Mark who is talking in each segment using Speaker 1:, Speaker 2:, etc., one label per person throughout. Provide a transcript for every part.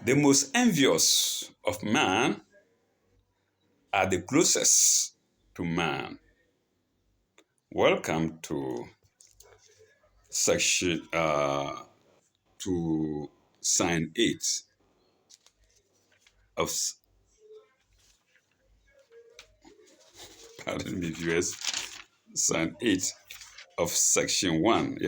Speaker 1: The most envious of man are the closest to man. Welcome to section to sign 8 of pardon me, viewers. Sign 8 of section 1.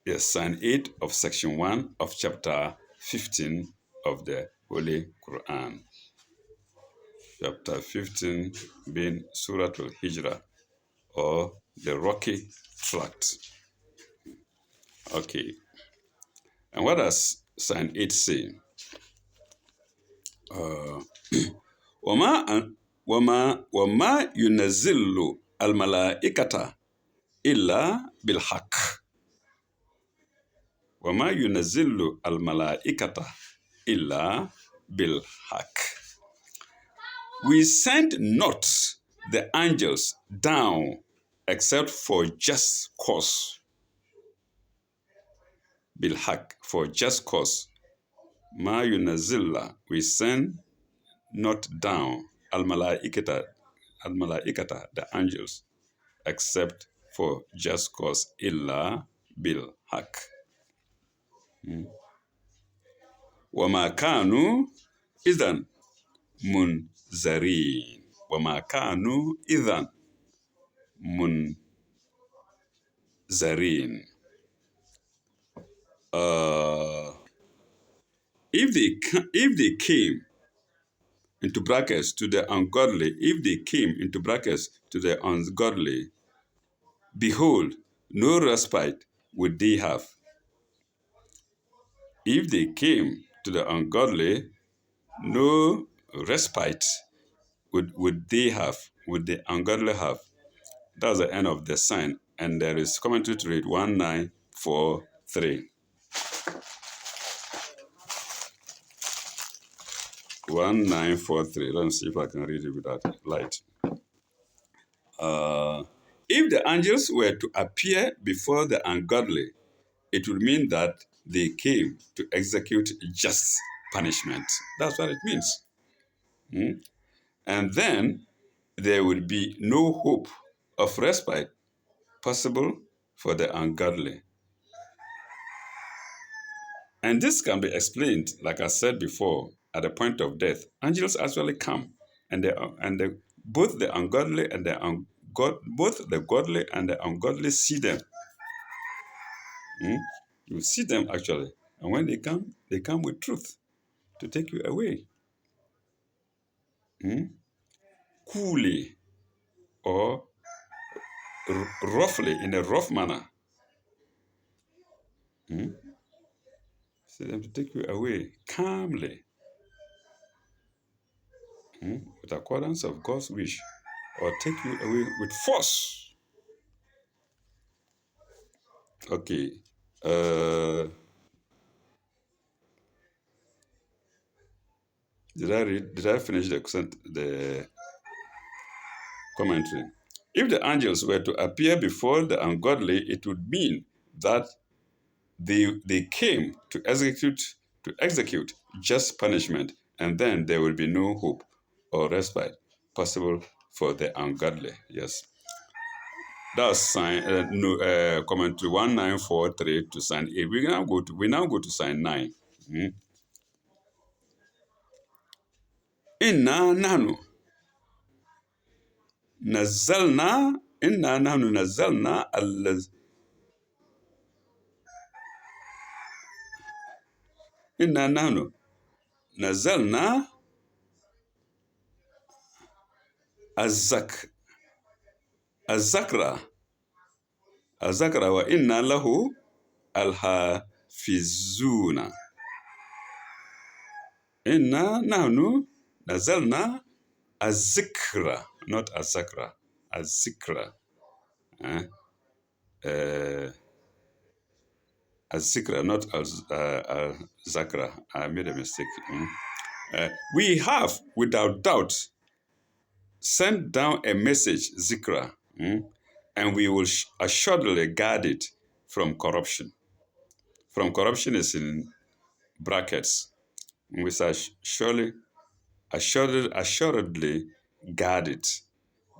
Speaker 1: Yes, sign 8 of section 1 of chapter 15 of the Holy Quran. Chapter 15 being Surah Al-Hijrah, or the Rocky Tract. Okay. And what does sign 8 say? وما ينزل الملائكة إلا بالحق. وما ينزل الملائكة إلا بالحق. We send not the angels down except for just cause. Bilhaq, for just cause. Ma yunazilla, we send not down al-malaikata, the angels, except for just cause, illa bilhaq. وما كانوا إذن منذرين. وما كانوا إذن منذرين. If they came into brackets to the ungodly, if they came into brackets to the ungodly, behold, no respite would they have. If they came to the ungodly, no respite would they have, would the ungodly have. That's the end of the sign. And there is commentary to read 1943. 1943. Let me see if I can read it without light. If the angels were to appear before the ungodly, it would mean that they came to execute just punishment. That's what it means. And then there would be no hope of respite possible for the ungodly. And this can be explained, like I said before, at the point of death. Angels actually come, and both the ungodly and both the godly and the ungodly see them. You see them actually, and when they come with truth to take you away. Coolly or roughly, in a rough manner. See them to take you away calmly, with accordance of God's wish, or take you away with force. Okay. Did I finish the commentary? If the angels were to appear before the ungodly, it would mean that they came to execute just punishment, and then there will be no hope or respite possible for the ungodly. Yes. That's sign commentary 1943 to sign 8. We now go to sign 9. Inna nahnu nazzalna الذكر وإنا له الحافظون. إنا نحن نزلنا الذكر, not الذكر, الذكر. الذكر, not الذكر. I made a mistake. We have, without doubt, sent down a message, zikra, and we will assuredly guard it from corruption. From corruption is in brackets. We shall assuredly guard it.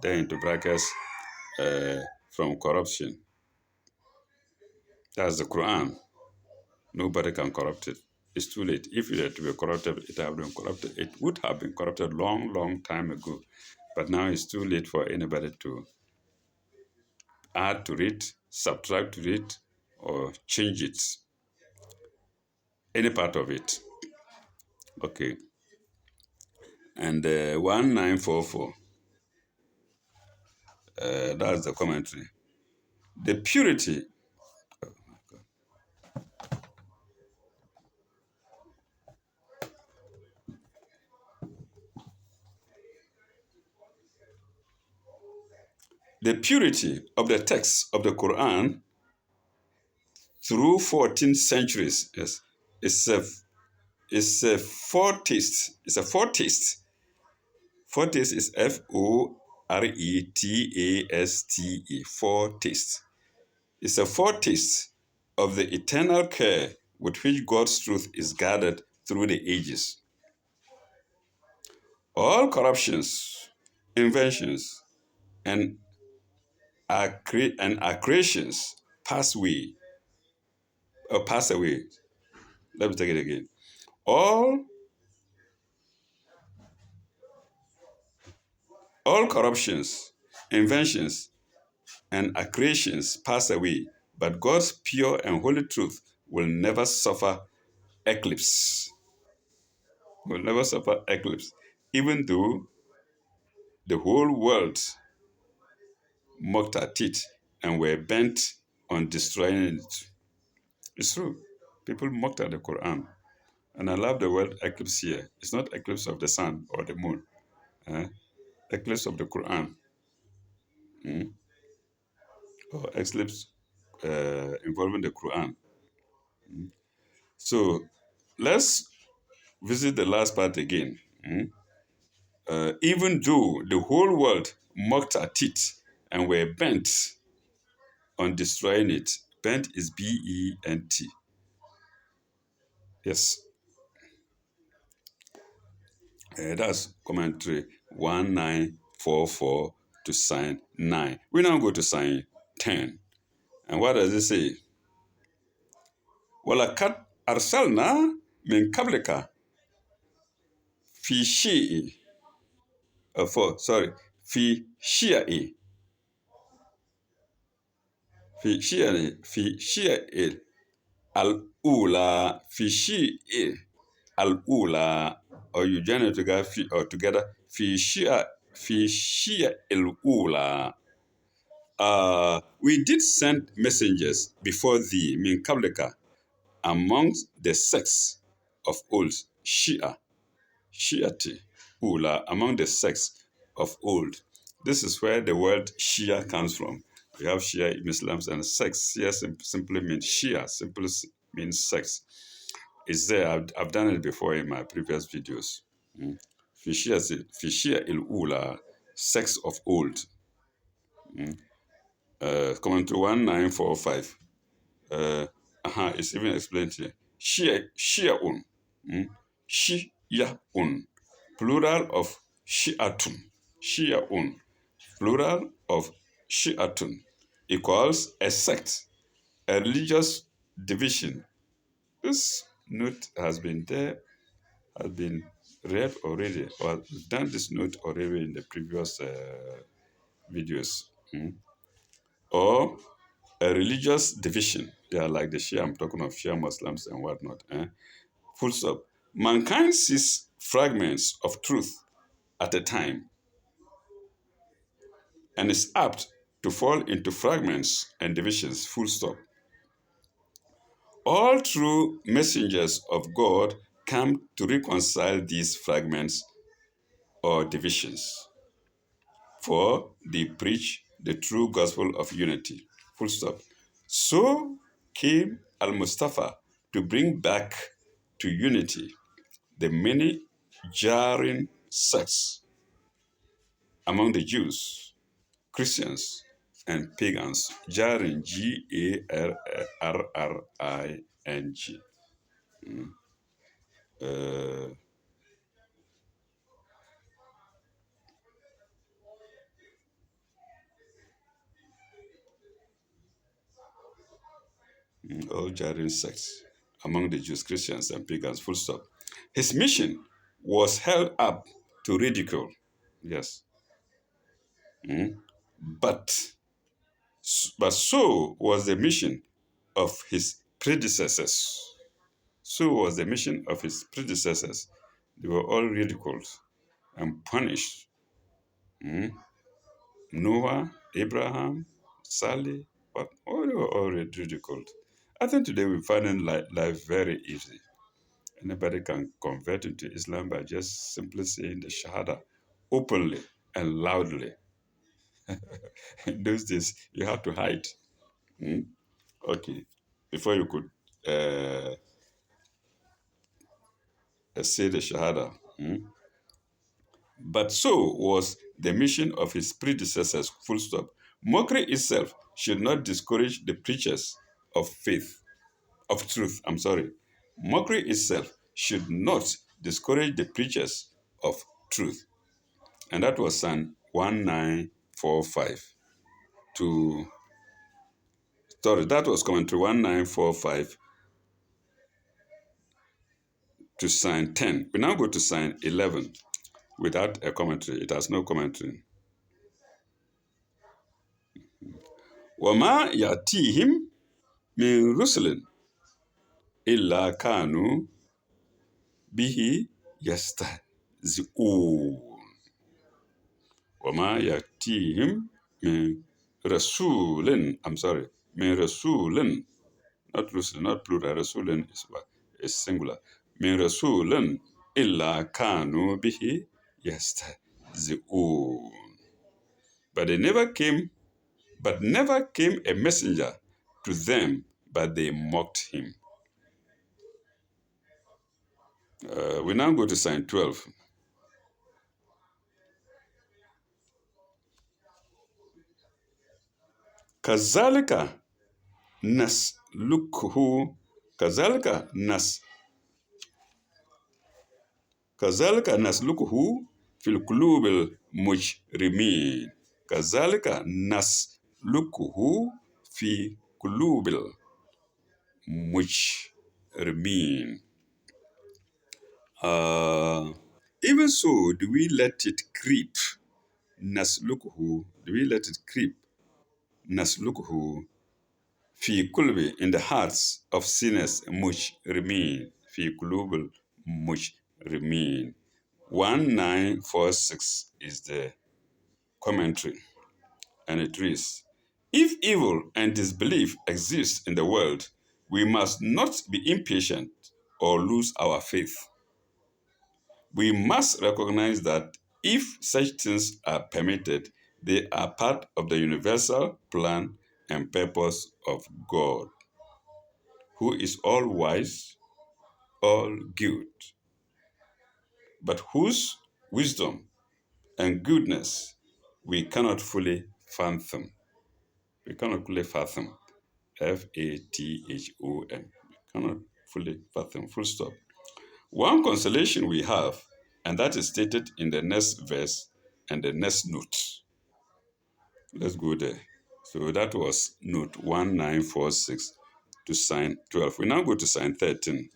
Speaker 1: Then into brackets, from corruption. That's the Quran. Nobody can corrupt it. It's too late. If it had to be corrupted, it have been corrupted. It would have been corrupted long, long time ago. But now it's too late for anybody to add to it, subtract to it, or change it. Any part of it. Okay. And 1944, that's the commentary. The purity, the purity of the text of the Quran through 14 centuries. Yes, it's a foretaste. It's a foretaste. Foretaste is Foretaste. Foretaste. It's a foretaste of the eternal care with which God's truth is guarded through the ages. All corruptions, inventions, and accretions pass away. Let me take it again. All all corruptions, inventions, and accretions pass away, but God's pure and holy truth will never suffer eclipse. Will never suffer eclipse, even though the whole world mocked at it and were bent on destroying it. It's true. People mocked at the Quran. And I love the word eclipse here. It's not eclipse of the sun or the moon. eh? Eclipse of the Quran. Or eclipse involving the Quran. So let's visit the last part again. Even though the whole world mocked at it and were bent on destroying it. Bent is Bent. Yes, that's commentary 1944 to sign 9. We now go to sign 10. And what does it say? وَلَقَدْ أَرْسَلْنَا مِنْ قَبْلِكَ فِي شِيءٍ في شيء في شيء الأولى في شيء الأولى, or you join it together, في شيء الأولى. We did send messengers before thee, min qablika, amongst the sects of old, Shi'ati, Ula, among the sects of old. This is where the word Shia comes from. We have Shia Muslims and sects. Shia simply means Shia, simply means sects. It's there. I've done it before in my previous videos. Fishia il Ula, sects of old. Commentary 1945. It's even explained here. Shia'un. Shia'un. Plural of Shi'atun. Shia'un. Plural of Shi'atun equals a sect, a religious division. This note has been read already, or we've done this note already in the previous videos. Or a religious division. Yeah, like the Shia, I'm talking of Shia Muslims and whatnot. Full stop. Mankind sees fragments of truth at a time and is apt to fall into fragments and divisions. Full stop. All true messengers of God come to reconcile these fragments or divisions, for they preach the true gospel of unity. Full stop. So came Al Mustafa to bring back to unity the many jarring sects among the Jews, Christians, and pagans. Jarring, Garrring. Uh, all jarring sects among the Jews, Christians, and pagans, full stop. His mission was held up to ridicule. Yes. Mm. But, but so was the mission of his predecessors. So was the mission of his predecessors. They were all ridiculed and punished. Mm. Noah, Abraham, Sally, but all they were all ridiculed. I think today we find life very easy. Anybody can convert into Islam by just simply saying the Shahada openly and loudly. In those days, you had to hide. Mm. Okay. Before you could say the Shahada. Mm. But so was the mission of his predecessors, full stop. Mockery itself should not discourage the preachers of faith, of truth, I'm sorry. Mockery itself should not discourage the preachers of truth. And that was Psalm 1945 to, sorry, that was commentary 1945 to Psalm 10. We now go to Psalm 11 without a commentary. It has no commentary. وَمَا يَأْتِيهِمْ مِنْ رُسُلٍ إِلَّا كَانُوا بِهِ يَسْتَهْزِئُونَ وَمَا يَأْتِيهِمْ مِنْ رَسُولٍ I'm sorry, مِنْ رَسُولٍ not rusul, not plural, rasulin is singular. مِنْ رَسُولٍ إِلَّا كَانُوا بِهِ يَسْتَهْزِئُونَ But they never came a messenger to them, but they mocked him. We now go to Psalm 12. كذلك نسلكه كذلك نس كذلك نسلكه في القلوب المجرمين كذلك نسلكه في قلوب المجرمين Even so do we let it creep نسلكه do we let it creep نسلكه في قلب in the hearts of sinners much remain في قلوب much remain 1946 is the commentary and it reads if evil and disbelief exist in the world we must not be impatient or lose our faith. We must recognize that if such things are permitted, they are part of the universal plan and purpose of God, who is all wise, all good, but whose wisdom and goodness we cannot fully fathom. We cannot fully fathom. Fathom. We cannot fully fathom. Full stop. One consolation we have, and that is stated in the next verse and the next note. Let's go there. So that was note 1946 to sign 12. We now go to sign 13,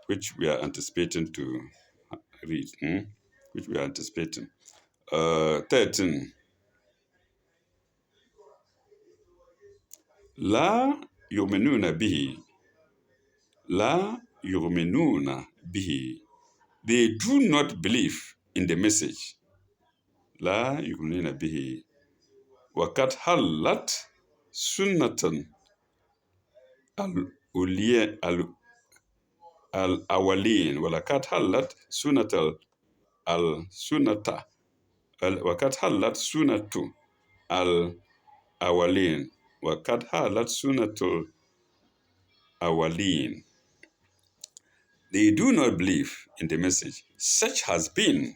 Speaker 1: which we are anticipating to read. Which we are anticipating. 13. La yu'minuna bihi. La yu'minuna bihi. They do not believe in the message. La yu'minuna bihi. وقد حلت سنة الأولين ولقد حلت سنة السنة وقد حلت سنة الأولين وقد حلت سنة الأولين. They do not believe in the message. Such has been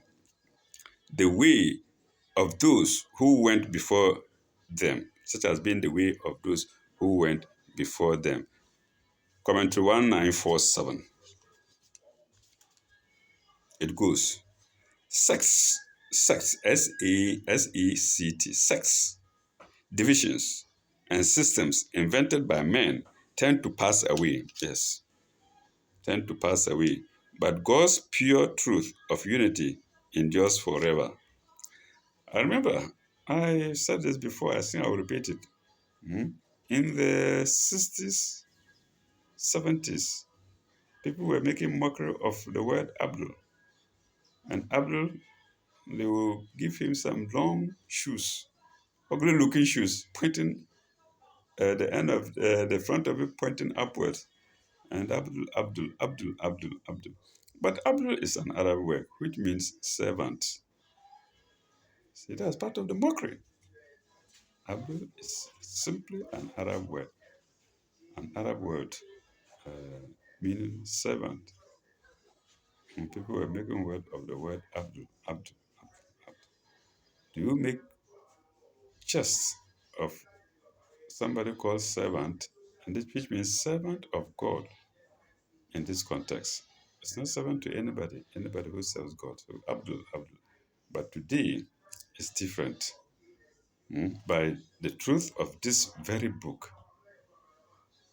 Speaker 1: the way of those who went before them. Such has been the way of those who went before them. Commentary 1947. It goes, sex, S-E-C-T, sex, divisions, and systems invented by men tend to pass away. Yes, tend to pass away. But God's pure truth of unity endures forever. I remember I said this before, I think I'll repeat it. Hmm? In the 60s, 70s, people were making mockery of the word Abdul. And Abdul, they will give him some long shoes, ugly looking shoes, pointing the end of the front of it pointing upwards. And Abdul, Abdul, Abdul, Abdul, Abdul. But Abdul is an Arab word which means servant. See, that's part of the mockery. Abdul is simply an Arab word meaning servant. And people were making word of the word Abdul, Abdul, Abdul. Do you make jest of somebody called servant, and this which means servant of God in this context? It's not servant to anybody who serves God. So Abdul, Abdul. But today it's different. By the truth of this very book,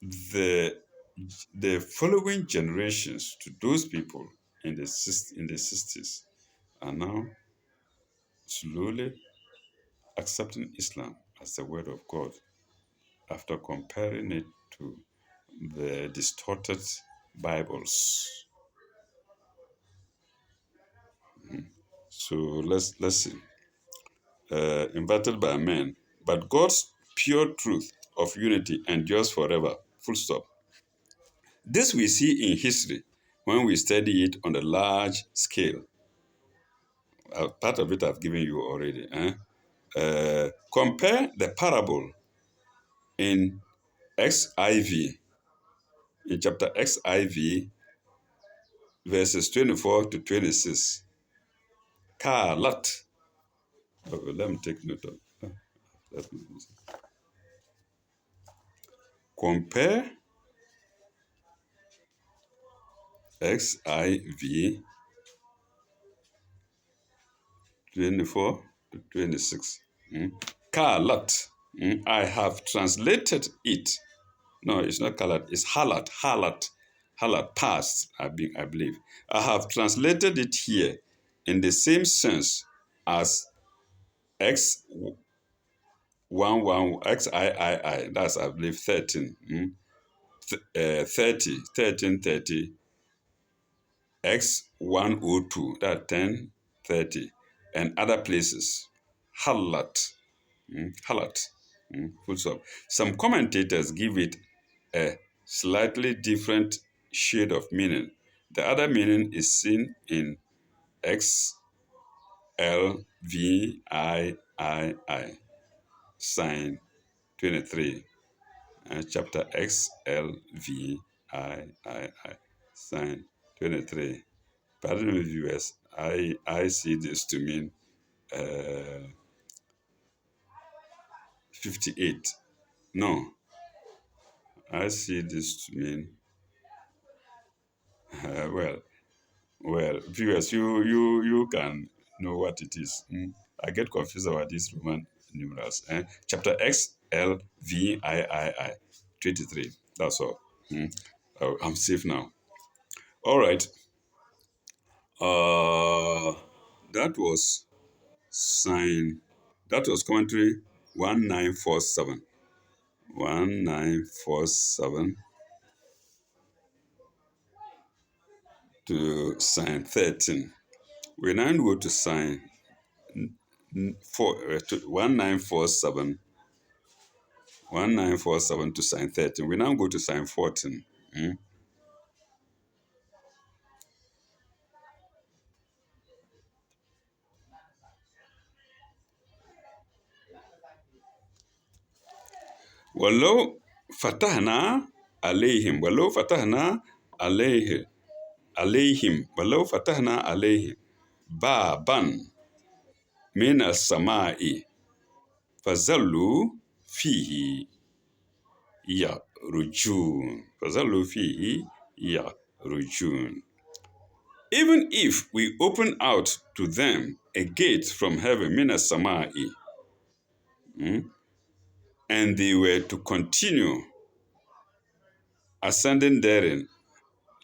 Speaker 1: the the following generations to those people in the 60s are now slowly accepting Islam as the word of God after comparing it to the distorted Bibles. So let's see. Invented by men, but God's pure truth of unity endures forever. Full stop. This we see in history when we study it on a large scale. Part of it I've given you already. Compare the parable in XIV, in chapter XIV, verses 24 to 26. Kalat. Oh, let me take note of that. Compare XIV 24 to 26. Kalat. I have translated it. No, it's not kalat, it's halat. Halat. Halat, past, I believe. I have translated it here in the same sense as X11, XIII, that's, I believe, 13. 30, 1330, X102, that's 1030, and other places. Halat. Halat. Full stop. Some commentators give it a slightly different shade of meaning. The other meaning is seen in XLVIII, sign 23, chapter XLVIII, sign 23. Pardon me, viewers, I see this to mean 58. No, I see this to mean, well, viewers, you can know what it is. I get confused about these Roman numerals. Chapter X, L, V, I, 23. That's all. Oh, I'm safe now. All right. Uh, that was sign. That was commentary 1947. 1947 to sign 13. We now go to sign 1947, 1947 to sign 13. We now go to sign 14. ولو فتحنا ولو فتحنا ولو فتحنا عليهم بابا من السماء فظلوا فيه يرجون. Even if we open out to them a gate from heaven, minas samai, and they were to continue ascending therein,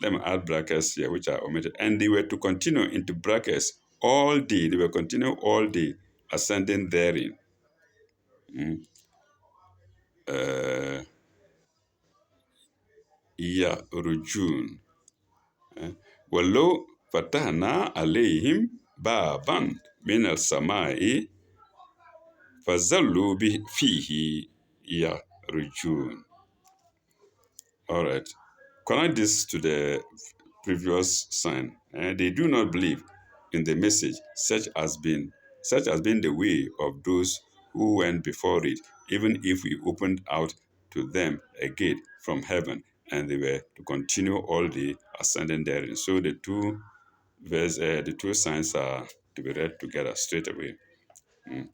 Speaker 1: let me add brackets here, which are omitted, and they were to continue into brackets all day, they were continuing all day ascending therein. Uh, Rujun. ولو فتحنا عليهم بابا من السماء فظلوا فيه يرجون. All right. Connect this to the previous sign. They do not believe in the message, such as been the way of those who went before it, even if we opened out to them a gate from heaven, and they were to continue all the ascending therein. So the two signs are to be read together straight away.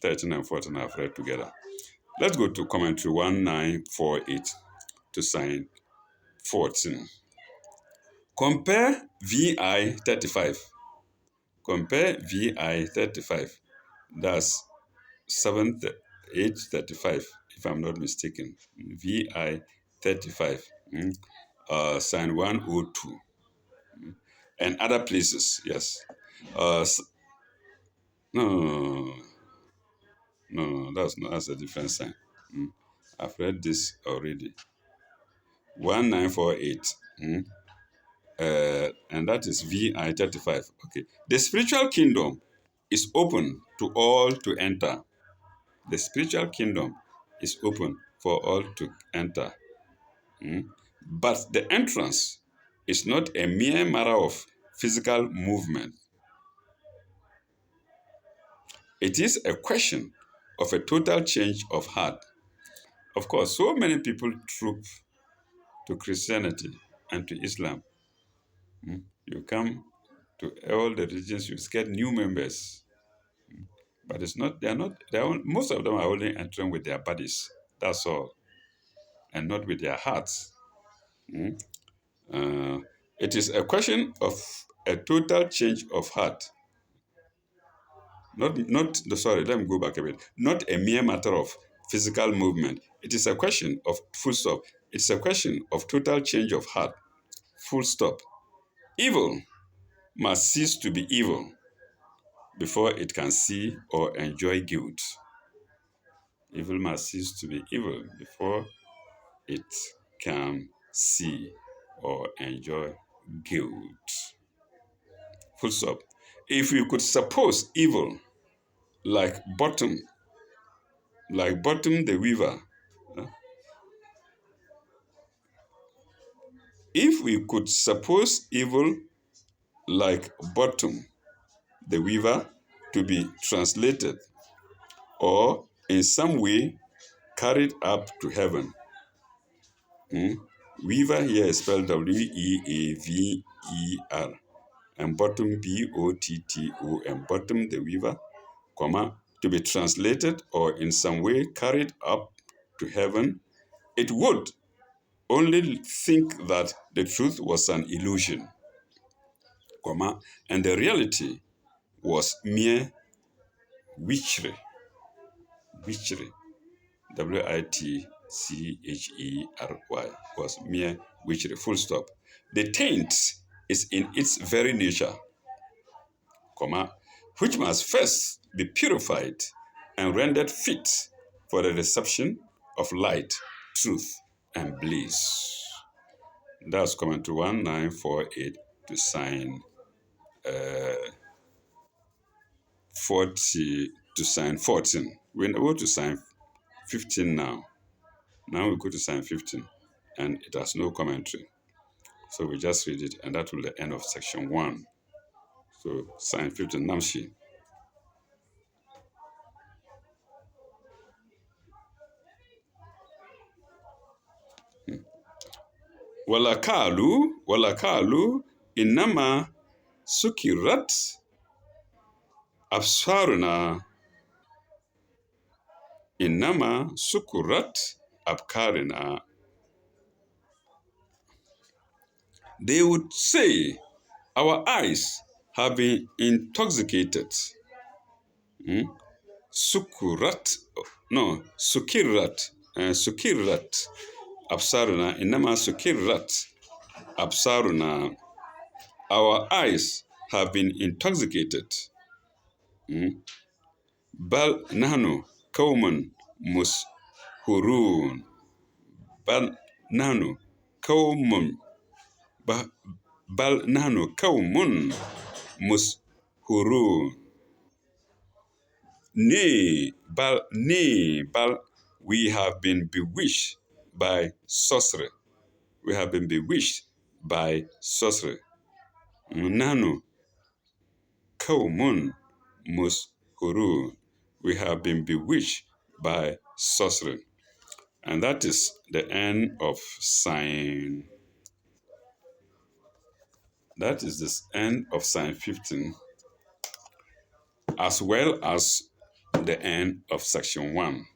Speaker 1: 13 and 14 are read together. Let's go to commentary 1948 to sign 14. Compare VI 35. Compare VI 35. That's 7, 835, if I'm not mistaken. VI 35. Sign 102. And other places, yes. Uh, no, no, no, no, no, that's a different sign. I've read this already. 1948. And that is VI 35. Okay. The spiritual kingdom is open to all to enter. The spiritual kingdom is open for all to enter. But the entrance is not a mere matter of physical movement. It is a question of a total change of heart. Of course, so many people troop to Christianity and to Islam. You come to all the religions, you get new members. But it's not, most of them are only entering with their bodies. That's all. And not with their hearts. Uh, it is a question of a total change of heart. Let me go back a bit. Not a mere matter of physical movement. It is a question of full stop. It's a question of total change of heart. Full stop. Evil must cease to be evil before it can see or enjoy guilt. Evil must cease to be evil before it can see or enjoy guilt. Full stop. If we could suppose evil like bottom the weaver, if we could suppose evil like bottom the weaver to be translated or in some way carried up to heaven. Weaver here is spelled Weaver, and bottom Bottom, bottom the weaver, to be translated or in some way carried up to heaven. It would only think that the truth was an illusion, and the reality was mere witchery. Witchery, Witchery, was mere witchery, full stop. The taint is in its very nature, which must first be purified and rendered fit for the reception of light, truth, and bliss. That's coming to 1948 to sign 40 to sign 14. We go to sign 15 now. Now we go to sign 15, and it has no commentary. So we just read it, and that will be the end of section 1. So sign 15, Namshi. Walakalu inama sukirat absaruna inama sukurat abkarina. They would say, our eyes have been intoxicated. Hmm? Sukurat, no, sukirat, sukirat, absaruna, inama sukirat, absaruna. Our eyes have been intoxicated. Hmm? Bal nahnu kauman mushurun. Bal nahnu kaumun. Bal nahnu kaumun mushurun. Nay, we have been bewitched by sorcery. We have been bewitched by sorcery. Nahnu kaumun mushurun. We have been bewitched by sorcery. And that is the end of sign. That is the end of sign 15, as well as the end of section 1.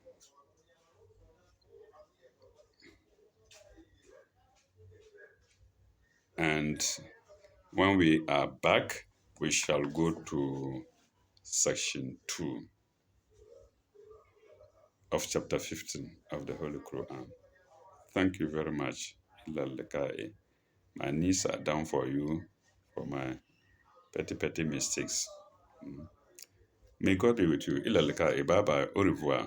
Speaker 1: And when we are back, we shall go to section 2 of chapter 15 of the Holy Quran. Thank you very much. My knees are down for you for my petty mistakes. May God be with you. Bye bye. Au revoir.